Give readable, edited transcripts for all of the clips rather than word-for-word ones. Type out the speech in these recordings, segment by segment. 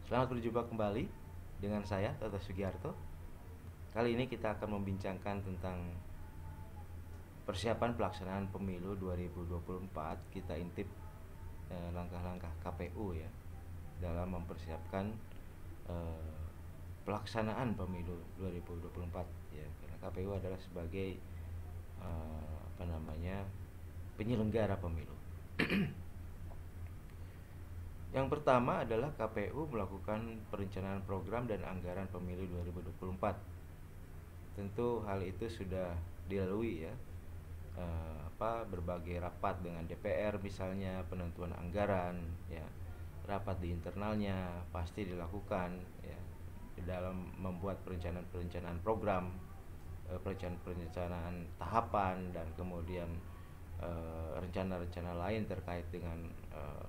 Selamat berjumpa kembali dengan saya Toto Sugiarto. Kali ini kita akan membincangkan tentang persiapan pelaksanaan pemilu 2024. Kita intip langkah-langkah KPU ya dalam mempersiapkan eh, pelaksanaan pemilu 2024 ya. Karena KPU adalah sebagai penyelenggara pemilu. Yang pertama adalah KPU melakukan perencanaan program dan anggaran pemilu 2024. Tentu hal itu sudah dilalui ya, berbagai rapat dengan DPR misalnya, penentuan anggaran ya, rapat di internalnya pasti dilakukan ya, di dalam membuat perencanaan program, perencanaan tahapan, dan kemudian rencana-rencana lain terkait dengan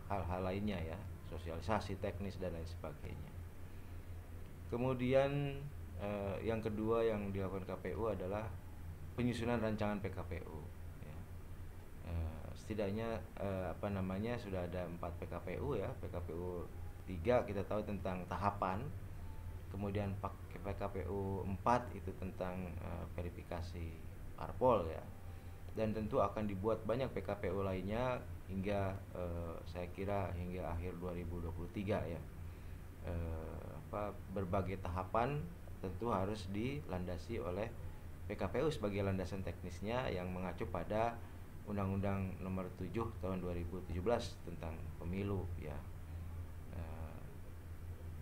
hal-hal lainnya ya, sosialisasi teknis dan lain sebagainya. Kemudian yang kedua yang dilakukan KPU adalah penyusunan rancangan PKPU. Ya. Setidaknya sudah ada 4 PKPU ya. PKPU 3 kita tahu tentang tahapan. Kemudian PKPU 4 itu tentang verifikasi parpol ya. Dan tentu akan dibuat banyak PKPU lainnya hingga saya kira hingga akhir 2023 ya. Berbagai tahapan tentu harus dilandasi oleh PKPU sebagai landasan teknisnya yang mengacu pada Undang-Undang Nomor 7 Tahun 2017 tentang pemilu ya.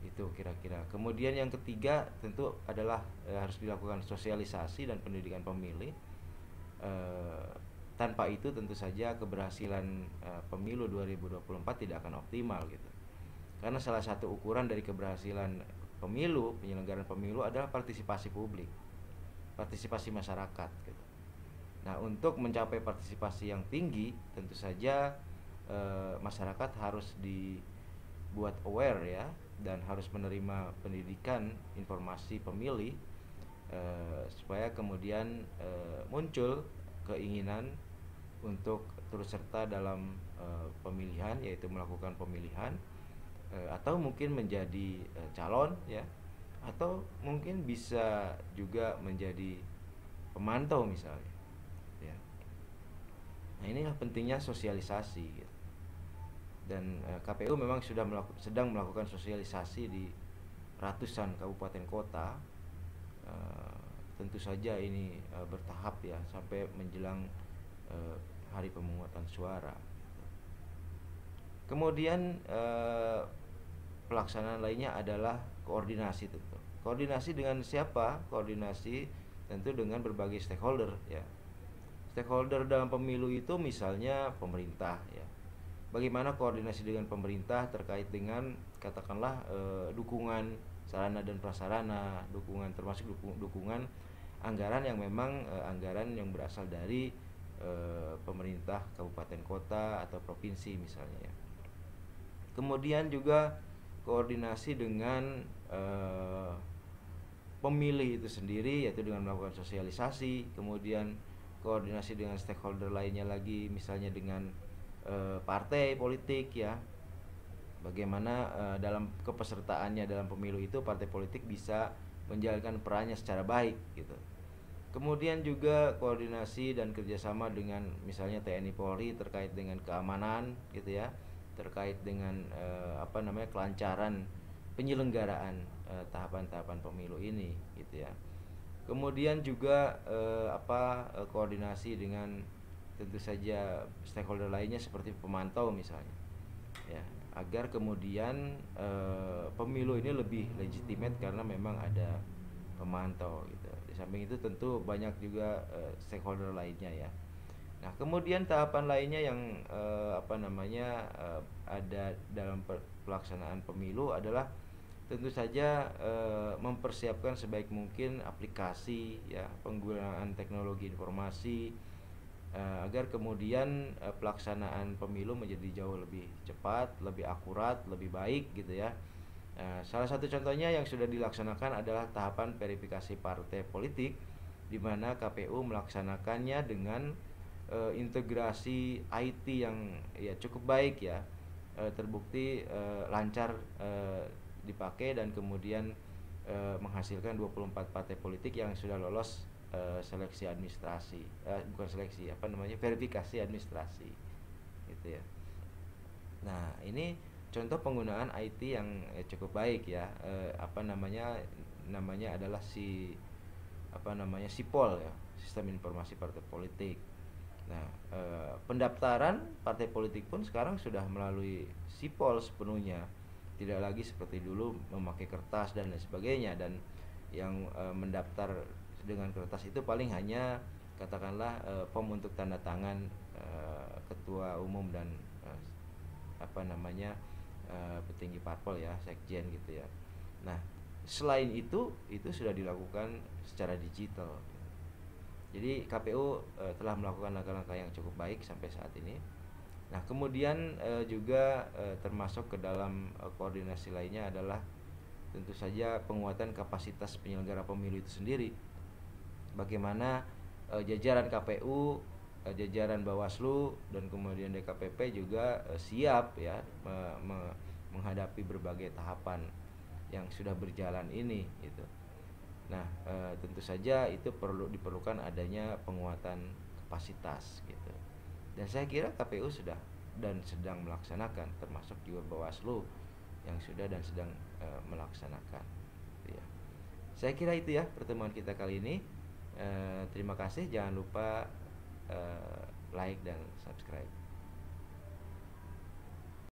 Itu kira-kira. Kemudian yang ketiga tentu adalah harus dilakukan sosialisasi dan pendidikan pemilih. Tanpa itu tentu saja keberhasilan pemilu 2024 tidak akan optimal gitu. Karena salah satu ukuran dari keberhasilan pemilu, penyelenggaraan pemilu adalah partisipasi publik, partisipasi masyarakat gitu. Nah, untuk mencapai partisipasi yang tinggi, tentu saja masyarakat harus dibuat aware ya, dan harus menerima pendidikan informasi pemilih supaya kemudian muncul keinginan untuk turut serta dalam pemilihan, yaitu melakukan pemilihan atau mungkin menjadi calon ya, atau mungkin bisa juga menjadi pemantau misalnya ya. Nah, inilah pentingnya sosialisasi gitu. Dan KPU memang sedang melakukan sosialisasi di ratusan kabupaten kota. Tentu saja ini bertahap ya sampai menjelang hari pemungutan suara. Kemudian pelaksanaan lainnya adalah koordinasi tentu. Koordinasi dengan siapa? Koordinasi tentu dengan berbagai stakeholder ya. Stakeholder dalam pemilu itu misalnya pemerintah ya. Bagaimana koordinasi dengan pemerintah terkait dengan katakanlah dukungan sarana dan prasarana, dukungan termasuk dukungan anggaran yang memang anggaran yang berasal dari pemerintah kabupaten kota atau provinsi misalnya ya. Kemudian juga koordinasi dengan pemilih itu sendiri, yaitu dengan melakukan sosialisasi. Kemudian koordinasi dengan stakeholder lainnya lagi, misalnya dengan partai politik ya. Bagaimana dalam kepesertaannya dalam pemilu itu partai politik bisa menjalankan perannya secara baik gitu. Kemudian juga koordinasi dan kerjasama dengan misalnya TNI Polri terkait dengan keamanan gitu ya, terkait dengan kelancaran penyelenggaraan tahapan-tahapan pemilu ini gitu ya. Kemudian juga koordinasi dengan tentu saja stakeholder lainnya seperti pemantau misalnya ya, agar kemudian pemilu ini lebih legitimate karena memang ada pemantau gitu. Di samping itu tentu banyak juga stakeholder lainnya ya. Nah, kemudian tahapan lainnya yang ada dalam pelaksanaan pemilu adalah tentu saja mempersiapkan sebaik mungkin aplikasi ya, penggunaan teknologi informasi agar kemudian pelaksanaan pemilu menjadi jauh lebih cepat, lebih akurat, lebih baik gitu ya. Salah satu contohnya yang sudah dilaksanakan adalah tahapan verifikasi partai politik, di mana KPU melaksanakannya dengan integrasi IT yang ya cukup baik ya, terbukti lancar dipakai dan kemudian menghasilkan 24 partai politik yang sudah lolos seleksi administrasi, bukan seleksi, apa namanya, verifikasi administrasi gitu ya. Nah, ini contoh penggunaan IT yang cukup baik ya. Apa namanya adalah SIPOL ya, Sistem Informasi Partai Politik. Nah, pendaftaran partai politik pun sekarang sudah melalui SIPOL sepenuhnya. Tidak lagi seperti dulu memakai kertas dan lain sebagainya, dan yang mendaftar dengan kertas itu paling hanya katakanlah form untuk tanda tangan ketua umum dan petinggi parpol ya, sekjen gitu ya. Nah, selain itu sudah dilakukan secara digital. Jadi KPU telah melakukan langkah-langkah yang cukup baik sampai saat ini. Nah, kemudian juga termasuk ke dalam koordinasi lainnya adalah tentu saja penguatan kapasitas penyelenggara pemilu itu sendiri. Bagaimana jajaran KPU, jajaran Bawaslu dan kemudian DKPP juga siap ya menghadapi berbagai tahapan yang sudah berjalan ini gitu. Nah, tentu saja itu diperlukan adanya penguatan kapasitas gitu. Dan saya kira KPU sudah dan sedang melaksanakan, termasuk juga Bawaslu yang sudah dan sedang melaksanakan gitu ya. Saya kira itu ya pertemuan kita kali ini. Terima kasih, jangan lupa like dan subscribe.